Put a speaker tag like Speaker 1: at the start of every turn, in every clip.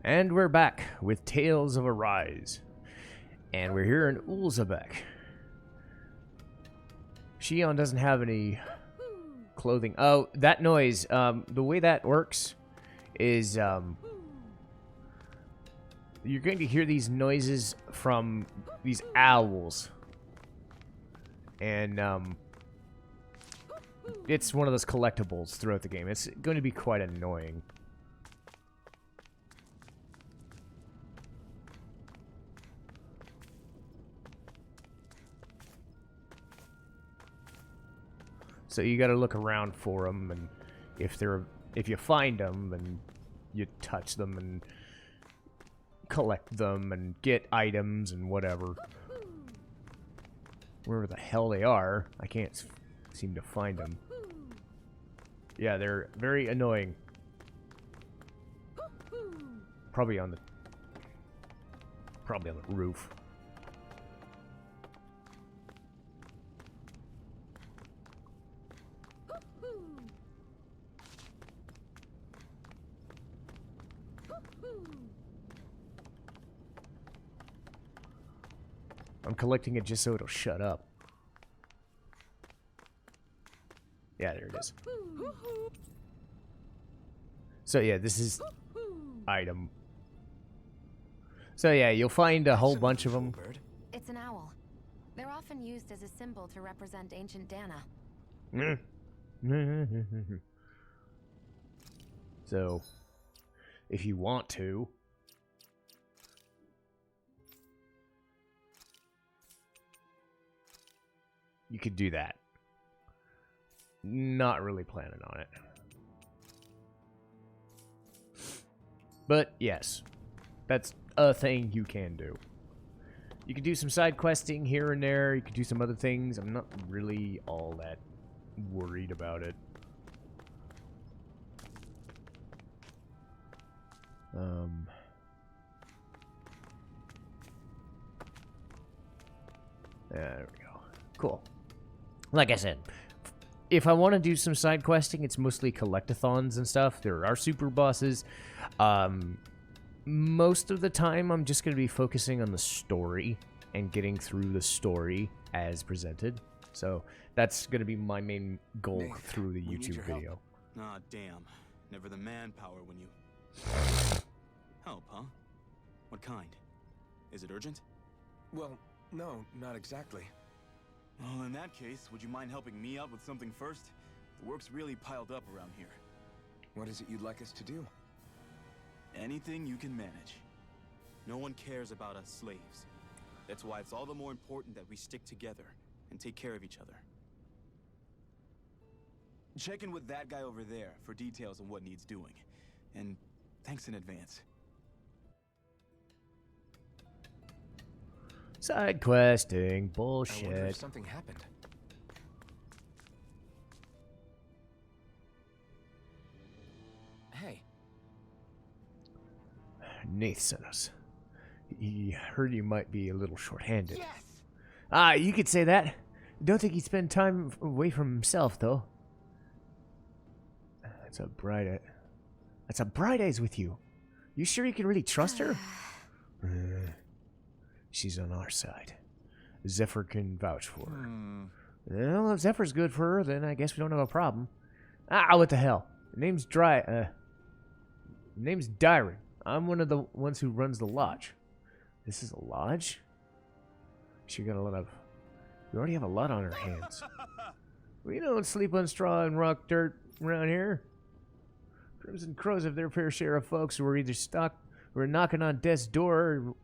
Speaker 1: And we're back with Tales of Arise. And we're here in Ulzabek. Shionne doesn't have any clothing. Oh, that noise. The way that works is you're going to hear these noises from these owls. And it's one of those collectibles throughout the game. It's going to be quite annoying. So you got to look around for them, and if you find them, and you touch them and collect them and get items and whatever. Wherever the hell they are, I can't seem to find them. Yeah, they're very annoying. Probably on the roof. I'm collecting it just so it'll shut up. Yeah, there it is. So yeah, this is item. So yeah, you'll find a whole bunch of them.
Speaker 2: It's an owl. They're often used as a symbol to represent ancient Dana.
Speaker 1: So, if you want to, you could do that. Not really planning on it. But yes, that's a thing you can do. You can do some side questing here and there. You can do some other things. I'm not really all that worried about it. There we go. Cool. Like I said, if I want to do some side questing, it's mostly collectathons and stuff. There are super bosses. Most of the time, I'm just going to be focusing on the story and getting through the story as presented. So that's going to be my main goal through the YouTube video.
Speaker 3: Ah, damn. Never the manpower when you... Help, huh? What kind? Is it urgent?
Speaker 4: Well, no, not exactly.
Speaker 3: Well, in that case, would you mind helping me out with something first? The work's really piled up around here.
Speaker 4: What is it you'd like us to do?
Speaker 3: Anything you can manage. No one cares about us slaves. That's why it's all the more important that we stick together and take care of each other. Check in with that guy over there for details on what needs doing. And thanks in advance.
Speaker 1: Side questing,
Speaker 4: I wonder
Speaker 1: bullshit.
Speaker 4: if something happened. Hey.
Speaker 1: Nath sent us. He heard you might be a little short-handed.
Speaker 4: Yes!
Speaker 1: Ah, you could say that. Don't think he'd spend time away from himself, though. That's a bright eyes with you. You sure you can really trust her? She's on our side. Zephyr can vouch for her. Well, if Zephyr's good for her, then I guess we don't have a problem. Ah, what the hell? Name's Dyron. I'm one of the ones who runs the lodge. This is a lodge? We already have a lot on our hands. We don't sleep on straw and rock dirt around here. Crimson Crows have their fair share of folks who are either stuck or are knocking on death's door or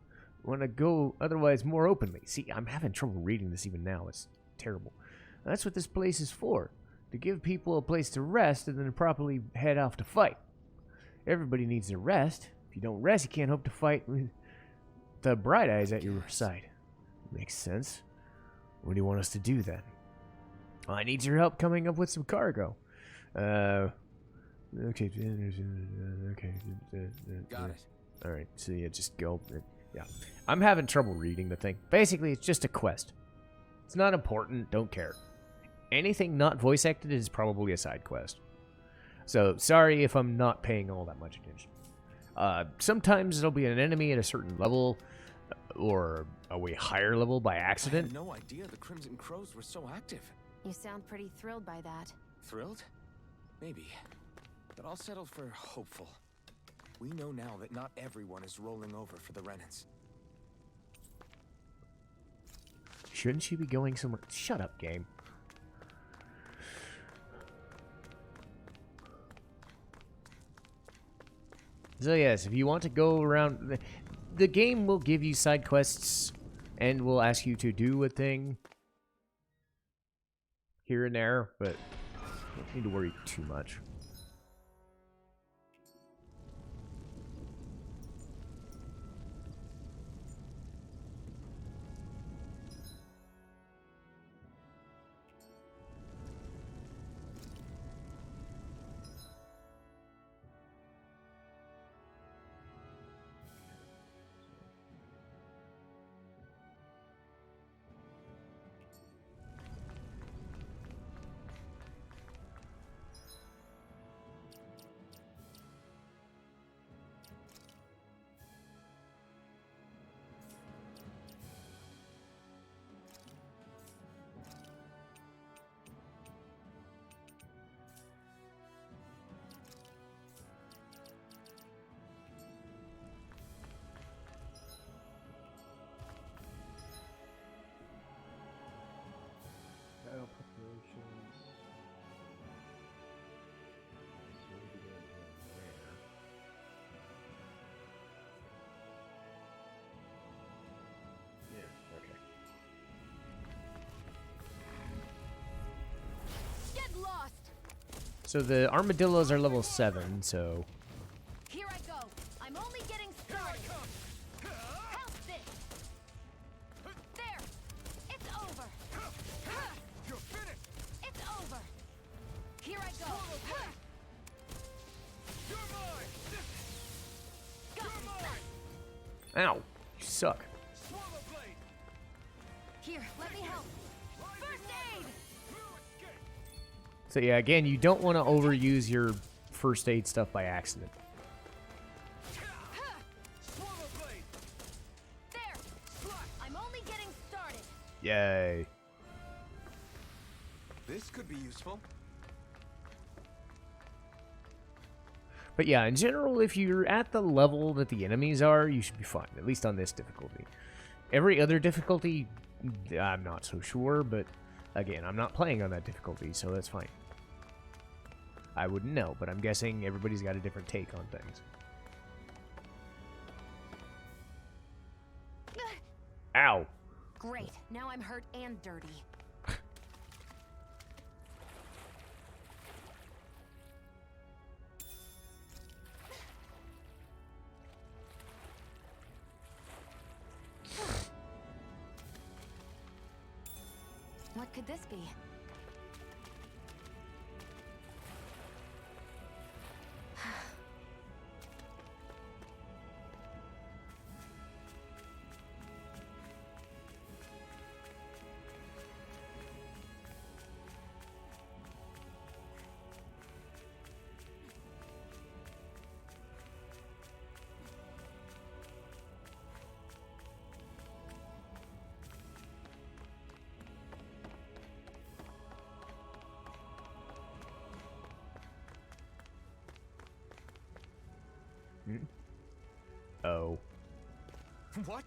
Speaker 1: want to go otherwise more openly. See, I'm having trouble reading this even now. It's terrible. That's what this place is for. To give people a place to rest and then properly head off to fight. Everybody needs to rest. If you don't rest, you can't hope to fight with the bright eyes at your side. Makes sense. What do you want us to do then? Well, I need your help coming up with some cargo. Okay.
Speaker 4: Got it.
Speaker 1: Alright, so yeah, just go. Yeah. I'm having trouble reading the thing. Basically, it's just a quest. It's not important, don't care. Anything not voice acted is probably a side quest. So, sorry if I'm not paying all that much attention. Sometimes it'll be an enemy at a certain level, or a way higher level by
Speaker 4: I
Speaker 1: accident.
Speaker 4: had no idea the Crimson Crows were so active.
Speaker 2: You sound pretty thrilled by that.
Speaker 4: Thrilled? Maybe. But I'll settle for hopeful. We know now that not everyone is rolling over for the Renans.
Speaker 1: Shouldn't you be going somewhere? Shut up, game. So yes, if you want to go around, the game will give you side quests and will ask you to do a thing here and there, but you don't need to worry too much.
Speaker 2: Get lost!
Speaker 1: So the armadillos are level 7, so
Speaker 2: Here I go. I'm only getting started. Help this! There! It's over!
Speaker 4: You're finished!
Speaker 2: It's over! Here I go!
Speaker 4: You're mine!
Speaker 2: Got it.
Speaker 1: ow, you suck.
Speaker 4: Swallow blade!
Speaker 2: Here, let me help. First aid!
Speaker 1: So yeah, again, you don't want to overuse your first aid stuff by accident.
Speaker 4: Swallow blade!
Speaker 2: There! I'm only getting started.
Speaker 1: Yay.
Speaker 4: This could be useful.
Speaker 1: But yeah, in general, if you're at the level that the enemies are, you should be fine, at least on this difficulty. Every other difficulty, I'm not so sure, but again, I'm not playing on that difficulty, so that's fine. I wouldn't know, but I'm guessing everybody's got a different take on things. Ow!
Speaker 2: Great. Now I'm hurt and dirty. What could this be?
Speaker 1: Oh.
Speaker 4: What?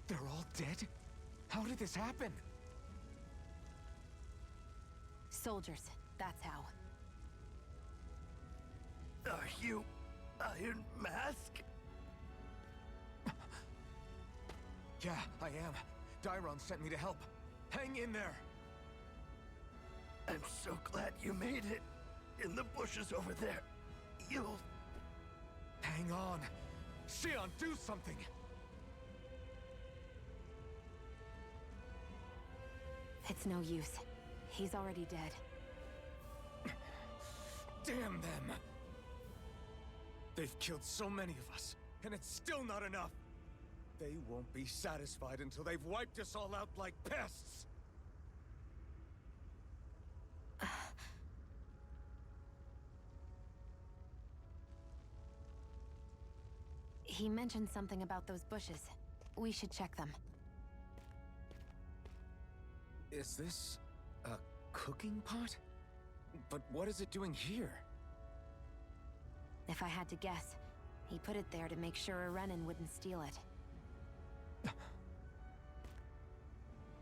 Speaker 4: They're all dead? How did this happen?
Speaker 2: Soldiers, that's how.
Speaker 5: Are you Iron Mask?
Speaker 4: Yeah, I am. Dairon sent me to help. Hang in there.
Speaker 5: I'm so glad you made it. In the bushes over there. You'll...
Speaker 4: Hang on. Shionne, do something.
Speaker 2: It's no use. He's already dead.
Speaker 4: Damn them. They've killed so many of us, and it's still not enough. They won't be satisfied until they've wiped us all out like pests.
Speaker 2: He mentioned something about those bushes. We should check them.
Speaker 4: Is this a cooking pot? But what is it doing here?
Speaker 2: If I had to guess, he put it there to make sure a Renan wouldn't steal it.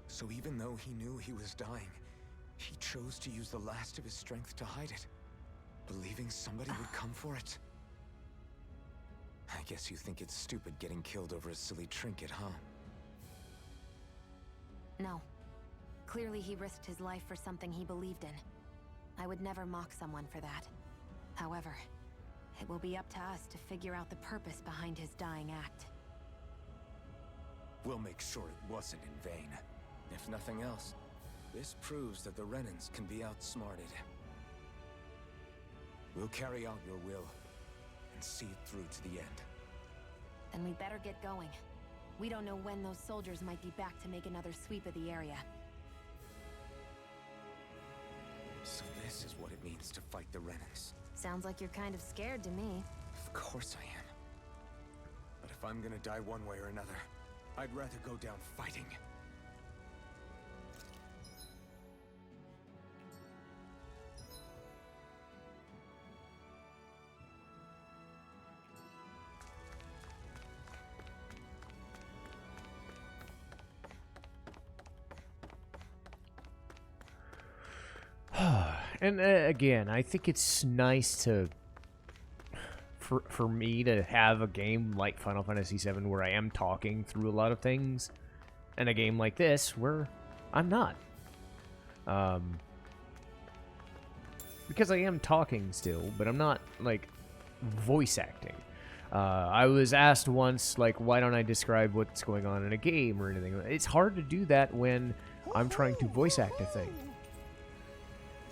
Speaker 4: So even though he knew he was dying, he chose to use the last of his strength to hide it, believing somebody would come for it. I guess you think it's stupid getting killed over a silly trinket, huh?
Speaker 2: No. Clearly he risked his life for something he believed in. I would never mock someone for that. However, it will be up to us to figure out the purpose behind his dying act.
Speaker 4: We'll make sure it wasn't in vain. If nothing else, this proves that the Renans can be outsmarted. We'll carry out your will and see it through to the end.
Speaker 2: Then we better get going. We don't know when those soldiers might be back to make another sweep of the area.
Speaker 4: So this is what it means to fight the Renans.
Speaker 2: Sounds like you're kind of scared to me.
Speaker 4: Of course I am. But if I'm gonna die one way or another, I'd rather go down fighting.
Speaker 1: And again, I think it's nice to, for me to have a game like Final Fantasy VII where I am talking through a lot of things, and a game like this where I'm not. Because I am talking still, but I'm not, like, voice acting. I was asked once, like, why don't I describe what's going on in a game or anything? It's hard to do that when I'm trying to voice act a thing.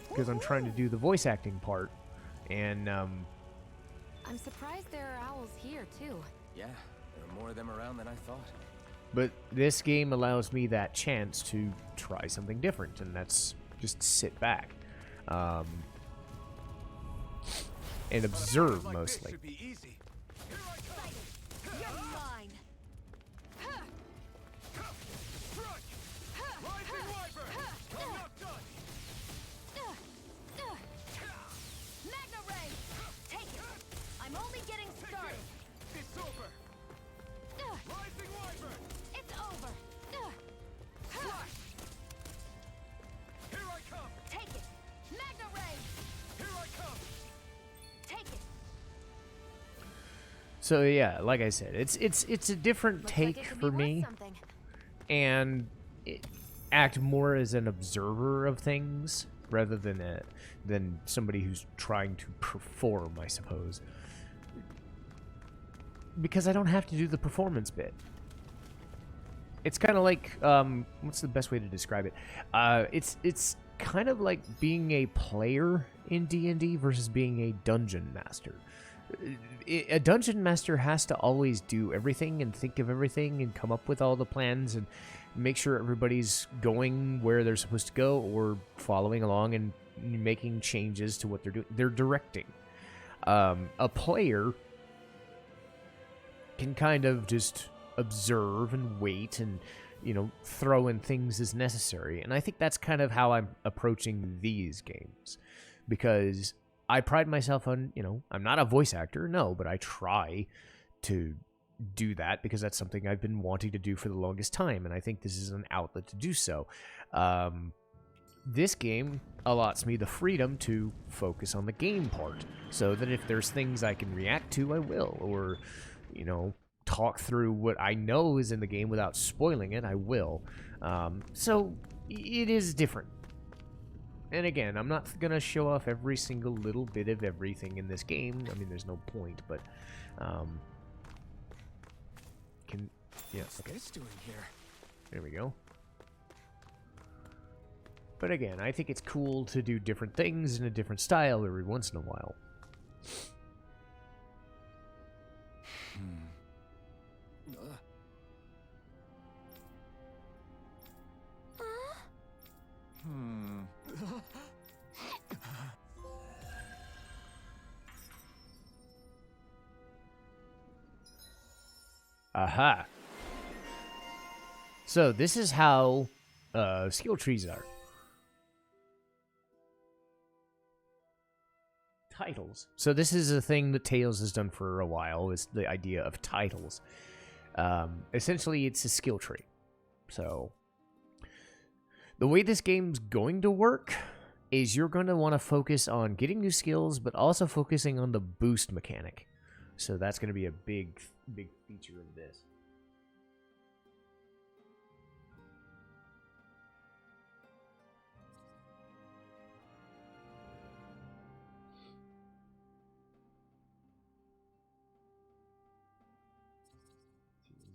Speaker 1: Because I'm trying to do the voice acting part, and
Speaker 2: I'm surprised there are owls here too.
Speaker 4: Yeah, there are more of them around than I thought.
Speaker 1: but this game allows me that chance to try something different, and that's just sit back and observe mostly.
Speaker 2: You're mine. Magna Ray! Take it! I'm only getting started!
Speaker 3: It's over! Rising Wyvern!
Speaker 2: It's over!
Speaker 3: Here I come!
Speaker 2: Take it! Magna Ray!
Speaker 3: Here I come!
Speaker 2: Take it!
Speaker 1: So yeah, like I said, it's a different
Speaker 2: Looks
Speaker 1: take
Speaker 2: like it could
Speaker 1: for
Speaker 2: be worth
Speaker 1: me,
Speaker 2: something.
Speaker 1: and act more as an observer of things rather than somebody who's trying to perform, I suppose. Because I don't have to do the performance bit. It's kind of like what's the best way to describe it? It's kind of like being a player in D&D versus being a dungeon master. A dungeon master has to always do everything and think of everything and come up with all the plans and make sure everybody's going where they're supposed to go or following along and making changes to what they're doing. They're directing. A player can kind of just observe and wait and, you know, throw in things as necessary. And I think that's kind of how I'm approaching these games. Because I pride myself on, you know, I'm not a voice actor, no, but I try to do that because that's something I've been wanting to do for the longest time, and I think this is an outlet to do so. This game allots me the freedom to focus on the game part, so that if there's things I can react to, I will, or, you know, talk through what I know is in the game without spoiling it, I will. So it is different. And again, I'm not going to show off every single little bit of everything in this game. I mean, there's no point, but
Speaker 4: What's this doing here?
Speaker 1: There we go. But again, I think it's cool to do different things in a different style every once in a while. Aha. So this is how skill trees are. Titles. So this is a thing that Tales has done for a while, is the idea of titles. Essentially, it's a skill tree. So the way this game's going to work is you're going to want to focus on getting new skills, but also focusing on the boost mechanic. So that's going to be a big feature of this.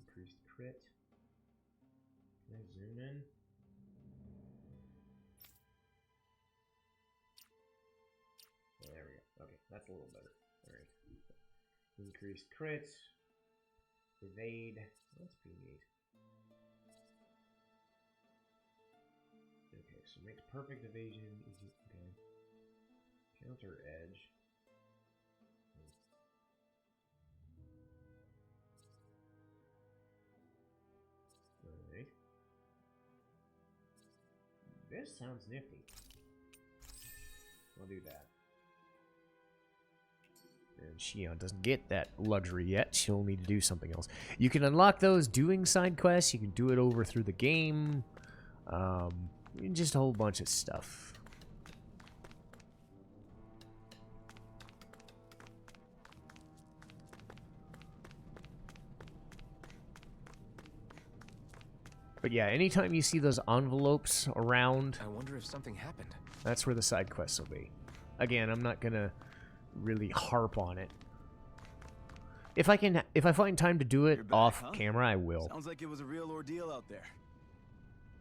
Speaker 1: Increased crit. Can I zoom in? There we go. Okay, that's a little better. Alright. Increased crit. Evade. That's pretty neat. Okay, so makes perfect evasion easy. Okay. Counter edge. Alright. This sounds nifty. I'll do that. And Shionne doesn't get that luxury yet. She'll need to do something else. You can unlock those doing side quests. You can do it over through the game. Just a whole bunch of stuff. But yeah, anytime you see those envelopes around,
Speaker 4: I wonder if something happened.
Speaker 1: that's where the side quests will be. Again, I'm not gonna really harp on it. If I find time to do it
Speaker 3: You're back,
Speaker 1: off
Speaker 3: huh?
Speaker 1: camera, I will.
Speaker 3: Sounds like it was a real ordeal out there.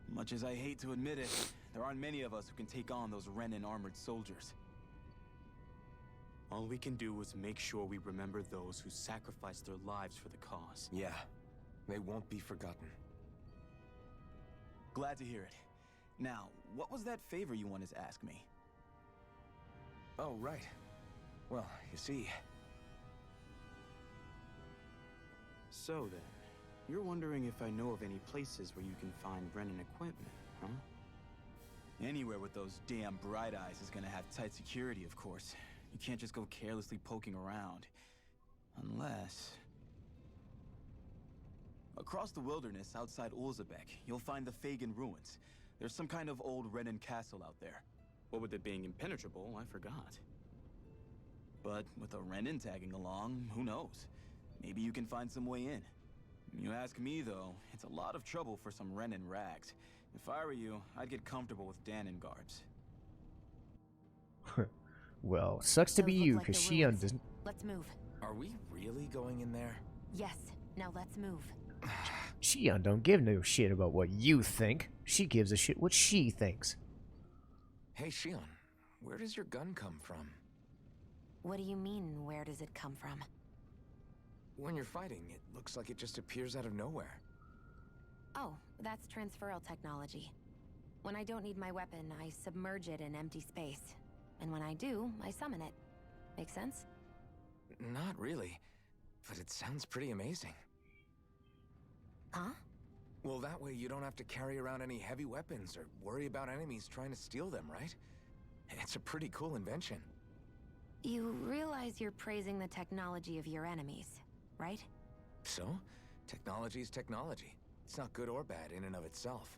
Speaker 3: Much as I hate to admit it, there aren't many of us who can take on those Renan armored soldiers. All we can do is make sure we remember those who sacrificed their lives for the cause.
Speaker 4: Yeah, they won't be forgotten.
Speaker 3: Glad to hear it. Now, what was that favor you wanted to ask me?
Speaker 4: Oh, right. Well, you see...
Speaker 3: So then, you're wondering if I know of any places where you can find Renan equipment, huh? Anywhere with those damn bright eyes is gonna have tight security, of course. You can't just go carelessly poking around. Unless... Across the wilderness outside Ulzebek, you'll find the Fagan ruins. There's some kind of old Renan castle out there. What with it being impenetrable, I forgot. But with a Renan tagging along, who knows? Maybe you can find some way in. You ask me, though, it's a lot of trouble for some Renan rags. If I were you, I'd get comfortable with Danon garbs.
Speaker 1: Well, sucks to be
Speaker 2: Those look
Speaker 1: you,
Speaker 2: like
Speaker 1: because
Speaker 2: the
Speaker 1: Shionne
Speaker 2: ruins.
Speaker 1: doesn't...
Speaker 2: Let's move.
Speaker 4: Are we really going in there?
Speaker 2: Yes. Now let's move.
Speaker 1: Shionne don't give no shit about what you think. She gives a shit what she thinks.
Speaker 4: Hey, Shionne, where does your gun come from?
Speaker 2: What do you mean, where does it come from?
Speaker 4: When you're fighting, it looks like it just appears out of nowhere.
Speaker 2: Oh, that's transferal technology. When I don't need my weapon, I submerge it in empty space. And when I do, I summon it. Make sense?
Speaker 4: Not really, but it sounds pretty amazing.
Speaker 2: Huh?
Speaker 4: Well, that way you don't have to carry around any heavy weapons or worry about enemies trying to steal them, right? It's a pretty cool invention.
Speaker 2: You realize you're praising the technology of your enemies, right?
Speaker 4: So, technology's technology. It's not good or bad in and of itself.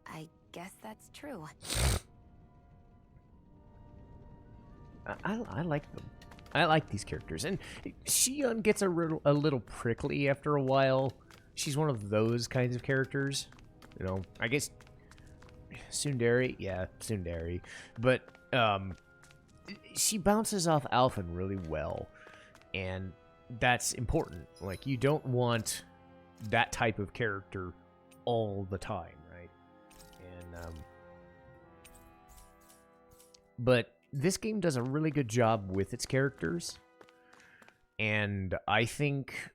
Speaker 2: I guess that's true.
Speaker 1: I like them. I like these characters. And Shionne gets a little prickly after a while. She's one of those kinds of characters. You know, I guess... Tsundere? Yeah, Tsundere. But, she bounces off Alphen really well. And that's important. Like, you don't want that type of character all the time, right? And, but this game does a really good job with its characters. And I think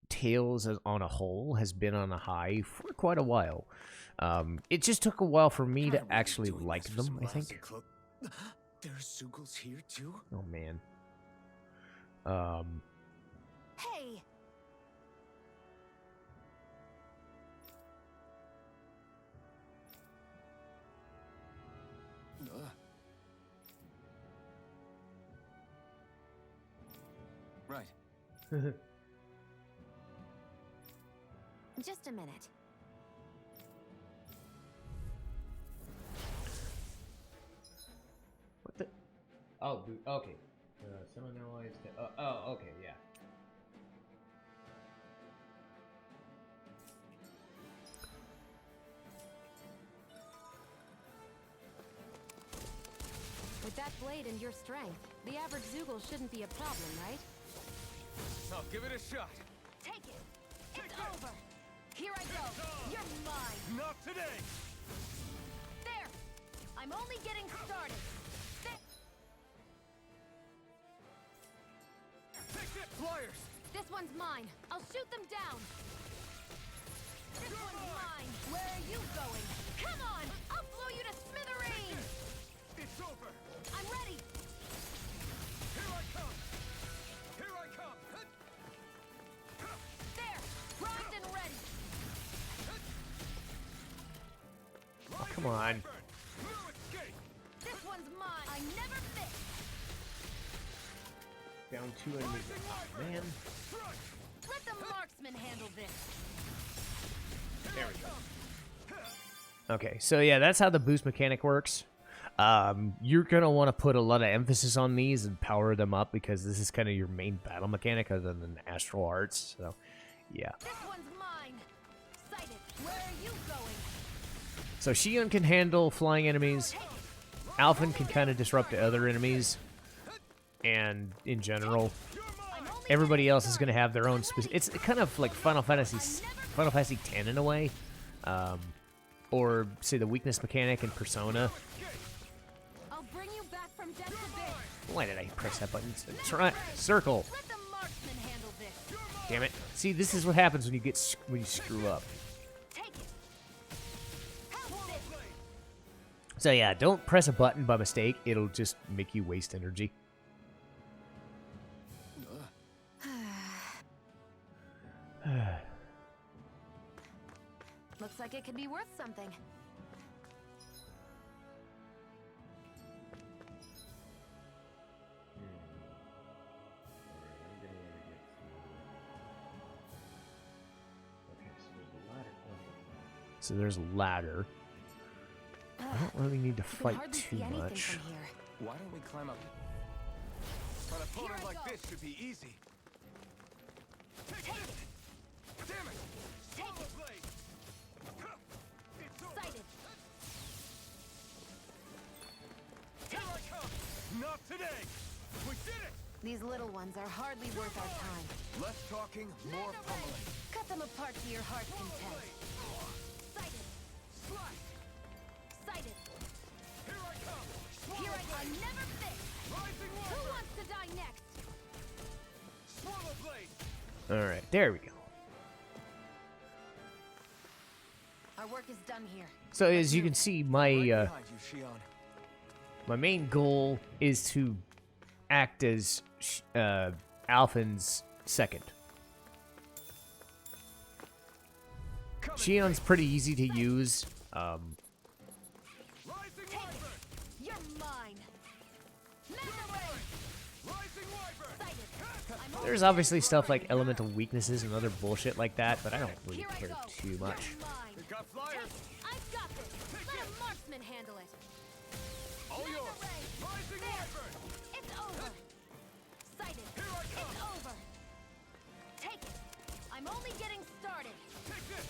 Speaker 1: Tales on a whole has been on a high for quite a while. It just took a while for me to actually like them, I think.
Speaker 4: There's Sugals here too?
Speaker 1: Oh, man.
Speaker 2: Hey!
Speaker 4: Right.
Speaker 2: Just a minute.
Speaker 1: What the? Oh, okay. Someone always. Oh, okay, yeah.
Speaker 2: With that blade and your strength, the average Zoogle shouldn't be a problem, right?
Speaker 4: I'll give it a shot.
Speaker 2: Take it! It's over! Here I go! You're mine!
Speaker 5: Not today!
Speaker 2: There! I'm only getting started!
Speaker 5: Flyers!
Speaker 2: This one's mine! I'll shoot them down! This one's mine! Where are you going? Come on! I'll blow you to smithereens!
Speaker 5: It's over!
Speaker 2: I'm ready!
Speaker 5: Here I come! Here I come!
Speaker 2: There! Primed and ready!
Speaker 1: Oh, come on.
Speaker 5: No escape!
Speaker 2: This one's mine! I never miss!
Speaker 1: Down 2 enemies. Oh, man.
Speaker 2: Let the marksman handle this!
Speaker 1: There we go. Okay, so yeah, that's how the boost mechanic works. You're gonna want to put a lot of emphasis on these and power them up because this is kind of your main battle mechanic other than astral arts. So, yeah.
Speaker 2: This one's mine! Sighted! Where are you going?
Speaker 1: So Shionne can handle flying enemies. Alphen can kind of disrupt the other enemies. And in general, everybody else is going to have their own specific. It's kind of like Final Fantasy X in a way, or say the weakness mechanic in Persona.
Speaker 2: I'll bring you back from death to base.
Speaker 1: Why did I press that button? Try circle.
Speaker 2: Let the marksman handle this.
Speaker 1: Damn it! See, this is what happens when you screw up.
Speaker 2: Take it. Have this.
Speaker 1: So yeah, don't press a button by mistake. It'll just make you waste energy.
Speaker 2: Looks like it could be worth something.
Speaker 1: So there's a ladder. I don't really need to
Speaker 2: You can
Speaker 1: fight
Speaker 2: hardly
Speaker 1: too
Speaker 2: see anything
Speaker 1: much.
Speaker 2: from here.
Speaker 4: Why don't we climb up?
Speaker 5: An opponent
Speaker 2: Here I
Speaker 5: like
Speaker 2: go.
Speaker 5: this should be easy.
Speaker 2: Take it.
Speaker 5: Damn it!
Speaker 2: Take
Speaker 5: Swallow
Speaker 2: it.
Speaker 5: blade! It's over!
Speaker 2: Sighted.
Speaker 5: Here I come! Not today! We did it!
Speaker 2: These little ones are hardly worth our time.
Speaker 5: Less talking, more pummeling.
Speaker 2: Cut them apart to your heart's
Speaker 5: Swallow
Speaker 2: content.
Speaker 5: blade!
Speaker 2: Sighted.
Speaker 5: Slash!
Speaker 2: Sighted.
Speaker 5: Here I come! Swallow
Speaker 2: Here I
Speaker 5: blade!
Speaker 2: never miss.
Speaker 5: Rising
Speaker 2: Who
Speaker 5: wyvern!
Speaker 2: wants to die next?
Speaker 5: Swallow blade!
Speaker 1: Alright, there we go.
Speaker 2: Our work is done here.
Speaker 1: So as you can see, my
Speaker 4: Right behind you, Shionne.
Speaker 1: my main goal is to act as Alphen's second. Shionne's pretty easy to use.
Speaker 5: Rising
Speaker 2: Take
Speaker 5: wyvern!
Speaker 2: it. You're mine.
Speaker 5: Rising wyvern!
Speaker 2: Sighted. I'm
Speaker 1: There's obviously stuff like elemental weaknesses and other bullshit like that, but I don't really
Speaker 2: Here I
Speaker 1: care
Speaker 2: go.
Speaker 1: too much.
Speaker 2: You're mine.
Speaker 5: They got
Speaker 2: Take
Speaker 5: flyers!
Speaker 2: it. I've got this. Let a marksman handle it.
Speaker 5: All yours!
Speaker 2: Array.
Speaker 5: Rising
Speaker 2: There.
Speaker 5: wyvern!
Speaker 2: It's over. Sighted.
Speaker 5: Here I come.
Speaker 2: It's over. Take it. I'm only getting started.
Speaker 5: Take this!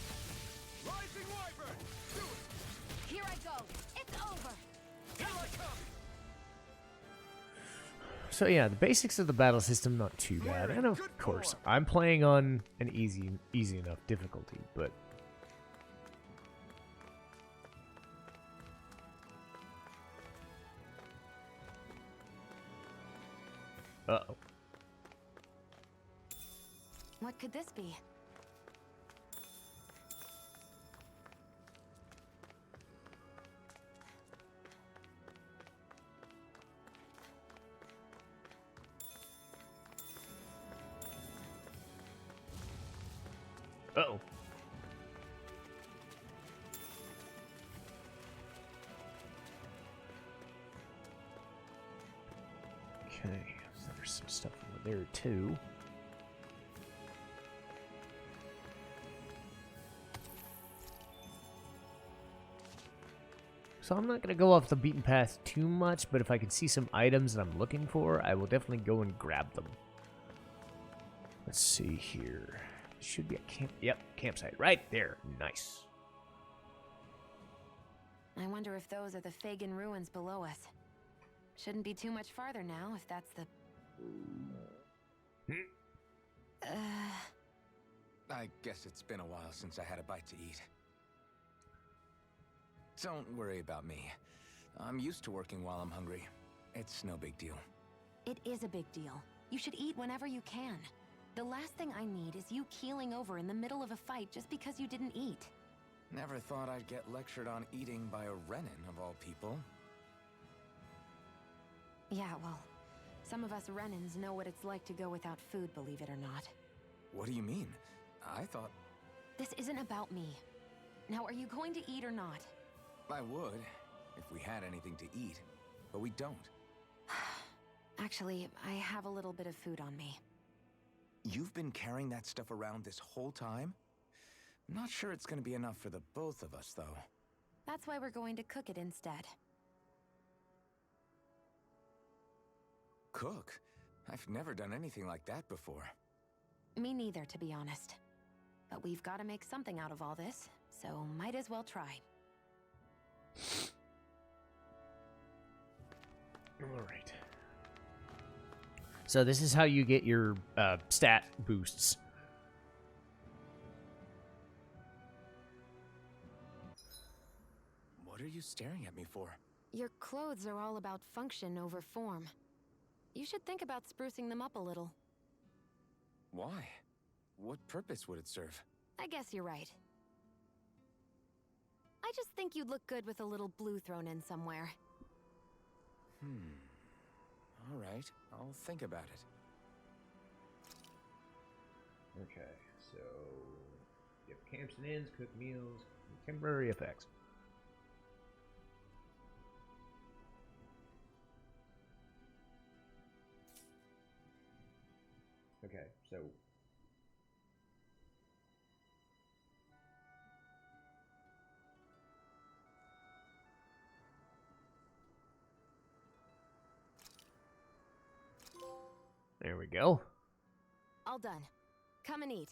Speaker 5: Rising wyvern! Do it!
Speaker 2: Here I go. It's over.
Speaker 5: Here I come!
Speaker 1: So yeah, the basics of the battle system not too bad, and of course I'm playing on an easy enough difficulty, but uh-oh.
Speaker 2: What could this be?
Speaker 1: Uh-oh. Okay, so There's some stuff over there too. So I'm not going to go off the beaten path too much, but if I can see some items that I'm looking for, I will definitely go and grab them. Let's see here. Should be a camp. Yep, campsite right there. Nice.
Speaker 2: I wonder if those are the Fagin ruins below us. Shouldn't be too much farther now, if that's the...
Speaker 4: I guess it's been a while since I had a bite to eat. Don't worry about me. I'm used to working while I'm hungry. It's no big deal.
Speaker 2: It is a big deal. You should eat whenever you can. The last thing I need is you keeling over in the middle of a fight just because you didn't eat.
Speaker 4: Never thought I'd get lectured on eating by a Renan, of all people.
Speaker 2: Yeah, well, some of us Renans know what it's like to go without food, believe it or not.
Speaker 4: What do you mean? I thought...
Speaker 2: This isn't about me. Now, are you going to eat or not?
Speaker 4: I would, if we had anything to eat, but we don't.
Speaker 2: Actually, I have a little bit of food on me.
Speaker 4: You've been carrying that stuff around this whole time? Not sure it's gonna be enough for the both of us, though.
Speaker 2: That's why we're going to cook it instead.
Speaker 4: Cook? I've never done anything like that before.
Speaker 2: Me neither, to be honest. But we've got to make something out of all this, so might as well try.
Speaker 1: All right. So this is how you get your stat boosts.
Speaker 4: What are you staring at me for?
Speaker 2: Your clothes are all about function over form. You should think about sprucing them up a little.
Speaker 4: Why? What purpose would it serve?
Speaker 2: I guess you're right. I just think you'd look good with a little blue thrown in somewhere.
Speaker 4: All right, I'll think about it.
Speaker 1: Okay, so you have camps and inns, cook meals, and temporary effects. Okay, so there we go.
Speaker 2: All done. Come and eat.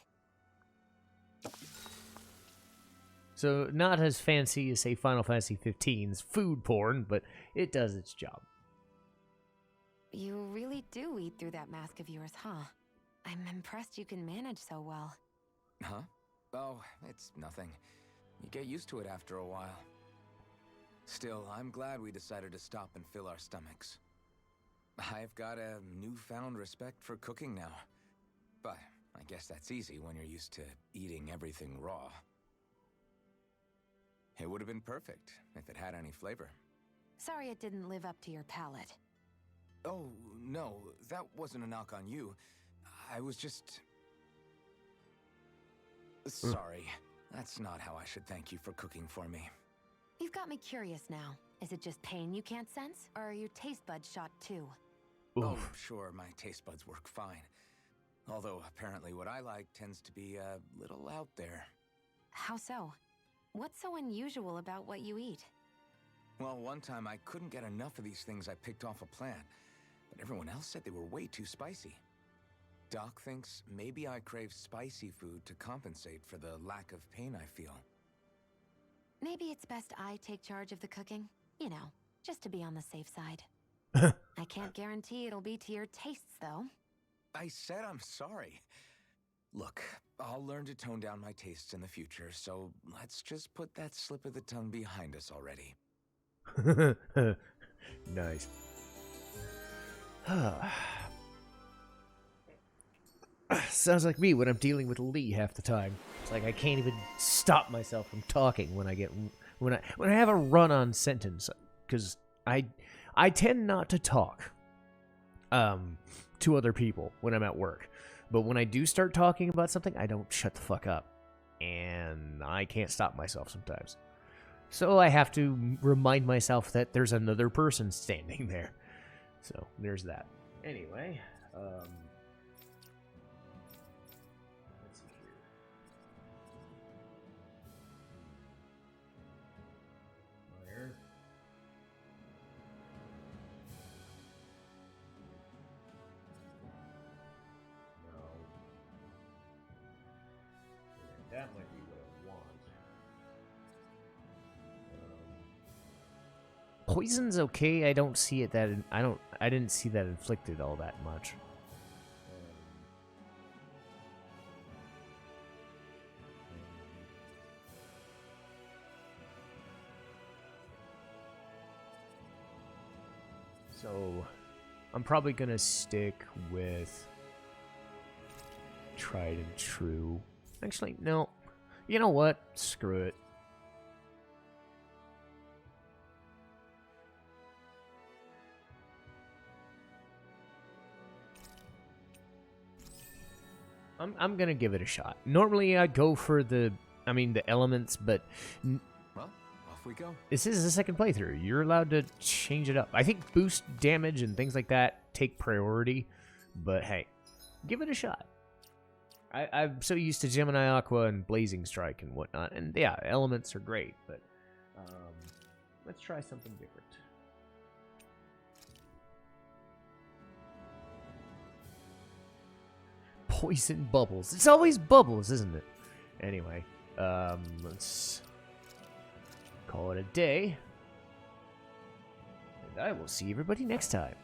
Speaker 1: So not as fancy as, say, Final Fantasy 15's food porn, but it does its job.
Speaker 2: You really do eat through that mask of yours, huh? I'm impressed you can manage so well.
Speaker 4: Huh? Oh, it's nothing. You get used to it after a while. Still, I'm glad we decided to stop and fill our stomachs. I've got a newfound respect for cooking now. But I guess that's easy when you're used to eating everything raw. It would have been perfect if it had any flavor.
Speaker 2: Sorry it didn't live up to your palate.
Speaker 4: Oh, no, that wasn't a knock on you. I was just... Sorry. That's not how I should thank you for cooking for me.
Speaker 2: You've got me curious now. Is it just pain you can't sense? Or are your taste buds shot too?
Speaker 4: Oh, sure, my taste buds work fine. Although, apparently what I like tends to be a little out there.
Speaker 2: How so? What's so unusual about what you eat?
Speaker 4: Well, one time I couldn't get enough of these things I picked off a plant, but everyone else said they were way too spicy. Doc thinks maybe I crave spicy food to compensate for the lack of pain I feel.
Speaker 2: Maybe it's best I take charge of the cooking. You know, just to be on the safe side. I can't guarantee it'll be to your tastes, though.
Speaker 4: I said I'm sorry. Look, I'll learn to tone down my tastes in the future, so let's just put that slip of the tongue behind us already.
Speaker 1: Nice. Sounds like me when I'm dealing with Lee half the time. It's like I can't even stop myself from talking when I have a run-on sentence, because I tend not to talk to other people when I'm at work. But when I do start talking about something, I don't shut the fuck up. And I can't stop myself sometimes. So I have to remind myself that there's another person standing there. So there's that. Anyway, Let's see here. Fire. No. Yeah, that might be what I want. Poison's okay. I don't see it that I didn't see that inflicted all that much. So I'm probably gonna stick with tried and true. Actually, no. You know what? Screw it. I'm gonna give it a shot. Normally I'd go for the elements, but
Speaker 4: Well, off we go.
Speaker 1: this is the second playthrough. You're allowed to change it up. I think boost damage and things like that take priority, but hey, give it a shot. I'm so used to Gemini Aqua and Blazing Strike and whatnot, and yeah, elements are great, but let's try something different. Poison bubbles. It's always bubbles, isn't it? Anyway, let's call it a day. And I will see everybody next time.